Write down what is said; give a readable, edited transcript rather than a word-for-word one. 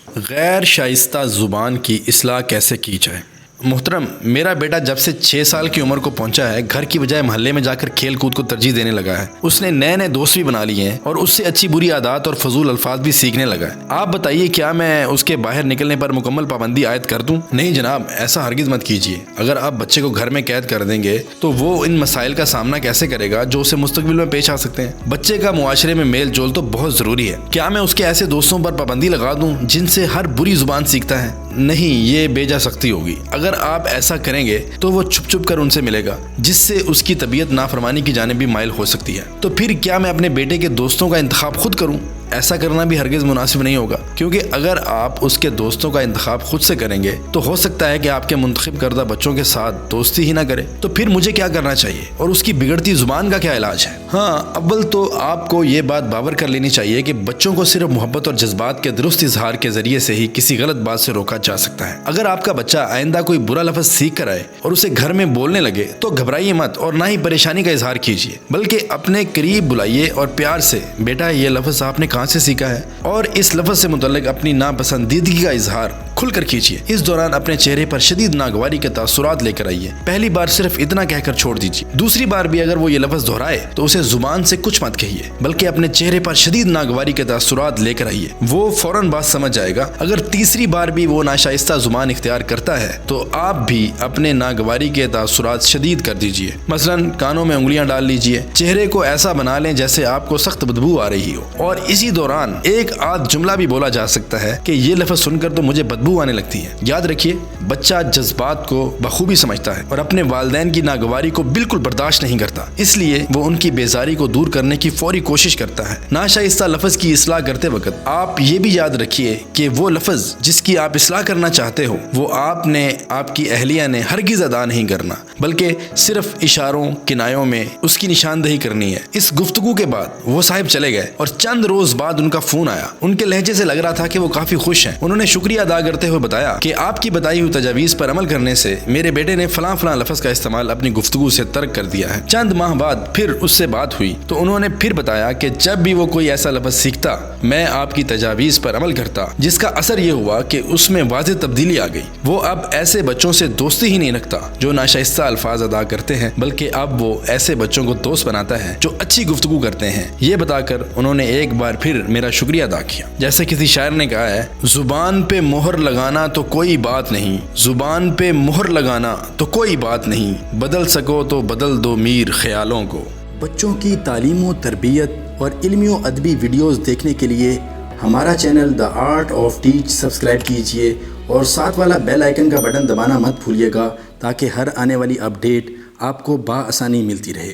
غیر شائستہ زبان کی اصلاح کیسے کی جائے؟ محترم، میرا بیٹا جب سے 6 سال کی عمر کو پہنچا ہے گھر کی بجائے محلے میں جا کر کھیل کود کو ترجیح دینے لگا ہے۔ اس نے نئے نئے دوست بھی بنا لیے ہیں اور اس سے اچھی بری عادات اور فضول الفاظ بھی سیکھنے لگا ہے۔ آپ بتائیے کیا میں اس کے باہر نکلنے پر مکمل پابندی عائد کر دوں؟ نہیں جناب، ایسا ہرگز مت کیجیے۔ اگر آپ بچے کو گھر میں قید کر دیں گے تو وہ ان مسائل کا سامنا کیسے کرے گا جو اسے مستقبل میں پیش آ سکتے ہیں؟ بچے کا معاشرے میں میل جول تو بہت ضروری ہے۔ کیا میں اس کے ایسے دوستوں پر پابندی لگا دوں جن سے ہر بری زبان سیکھتا ہے؟ نہیں، یہ بے جا سختی ہوگی۔ اگر آپ ایسا کریں گے تو وہ چھپ چھپ کر ان سے ملے گا، جس سے اس کی طبیعت نافرمانی کی جانب بھی مائل ہو سکتی ہے۔ تو پھر کیا میں اپنے بیٹے کے دوستوں کا انتخاب خود کروں؟ ایسا کرنا بھی ہرگز مناسب نہیں ہوگا، کیونکہ اگر آپ اس کے دوستوں کا انتخاب خود سے کریں گے تو ہو سکتا ہے کہ آپ کے منتخب کردہ بچوں کے ساتھ دوستی ہی نہ کرے۔ تو پھر مجھے کیا کرنا چاہیے اور اس کی بگڑتی زبان کا کیا علاج ہے؟ ہاں، اول تو آپ کو یہ بات باور کر لینی چاہیے کہ بچوں کو صرف محبت اور جذبات کے درست اظہار کے ذریعے سے ہی کسی غلط بات سے روکا جا سکتا ہے۔ اگر آپ کا بچہ آئندہ کوئی برا لفظ سیکھ کر آئے اور اسے گھر میں بولنے لگے تو گھبرائیے مت اور نہ ہی پریشانی کا اظہار کیجیے، بلکہ اپنے قریب بلائیے اور پیار سے، بیٹا یہ لفظ آپ نے کہاں سے سیکھا ہے، اور اس لفظ سے متعلق اپنی ناپسندیدگی کا اظہار کھل کر کیجیے۔ اس دوران اپنے چہرے پر شدید ناگواری کے تاثرات لے کر آئیے۔ پہلی بار صرف اتنا کہہ کر چھوڑ دیجیے، دوسری بار بھی اگر وہ یہ لفظ دہرائے تو اسے زبان سے کچھ مت کہیے، بلکہ اپنے چہرے پر شدید ناگواری کے تاثرات لے کر آئیے، وہ فوراً بات سمجھ جائے گا۔ اگر تیسری بار بھی وہ ناشائستہ زبان اختیار کرتا ہے تو آپ بھی اپنے ناگواری کے تاثرات شدید کر دیجیے، مثلاً کانوں میں انگلیاں ڈال لیجیے، چہرے کو ایسا بنا لیں جیسے آپ کو سخت بدبو آ رہی ہو، اور اسی دوران ایک آدھ جملہ بھی بولا جا سکتا ہے کہ یہ لفظ سن کر تو مجھے بدبو آنے لگتی ہے۔ یاد رکھیے، بچہ جذبات کو بخوبی سمجھتا ہے اور اپنے والدین کی ناگواری کو بالکل برداشت نہیں کرتا، اس لیے وہ ان کی بیزاری کو دور کرنے کی فوری کوشش کرتا ہے۔ ناشائستہ لفظ کی اصلاح کرتے وقت آپ یہ بھی یاد رکھیے کہ وہ لفظ جس کی آپ اصلاح کرنا چاہتے ہو وہ آپ کی اہلیہ نے ہرگز ادا نہیں کرنا، بلکہ صرف اشاروں کنایوں میں اس کی نشاندہی کرنی ہے۔ اس گفتگو کے بعد وہ صاحب چلے گئے اور چند روز بعد ان کا فون آیا۔ ان کے لہجے سے لگ رہا تھا کہ وہ کافی خوش ہیں۔ انہوں نے شکریہ ادا کرتے ہوئے بتایا کہ آپ کی بتائی ہوئی تجاویز پر عمل کرنے سے میرے بیٹے نے فلاں فلاں لفظ کا استعمال اپنی گفتگو سے ترک کر دیا ہے۔ چند ماہ بعد پھر اس سے بات ہوئی تو انہوں نے پھر بتایا کہ جب بھی وہ کوئی ایسا لفظ سیکھتا میں آپ کی تجاویز پر عمل کرتا، جس کا اثر یہ ہوا کہ اس میں واضح تبدیلی آ گئی۔ وہ اب ایسے بچوں سے دوستی ہی نہیں رکھتا جو ناشائستہ الفاظ ادا کرتے ہیں، بلکہ اب وہ ایسے بچوں کو دوست بناتا ہے جو اچھی گفتگو کرتے ہیں۔ یہ بتا کر انہوں نے ایک بار پھر میرا شکریہ ادا کیا۔ جیسے کسی شاعر نے کہا ہے، زبان پہ مہر لگانا تو کوئی بات نہیں، زبان پہ مہر لگانا تو کوئی بات نہیں، بدل سکو تو بدل دو میر خیالوں کو۔ بچوں کی تعلیم و تربیت اور علمی و ادبی ویڈیوز دیکھنے کے لیے ہمارا channel the art of teach subscribe کیجیے اور ساتھ والا بیل آئیکن کا بٹن دبانا مت بھولیے گا تاکہ ہر آنے والی اپڈیٹ آپ کو بآسانی ملتی رہے۔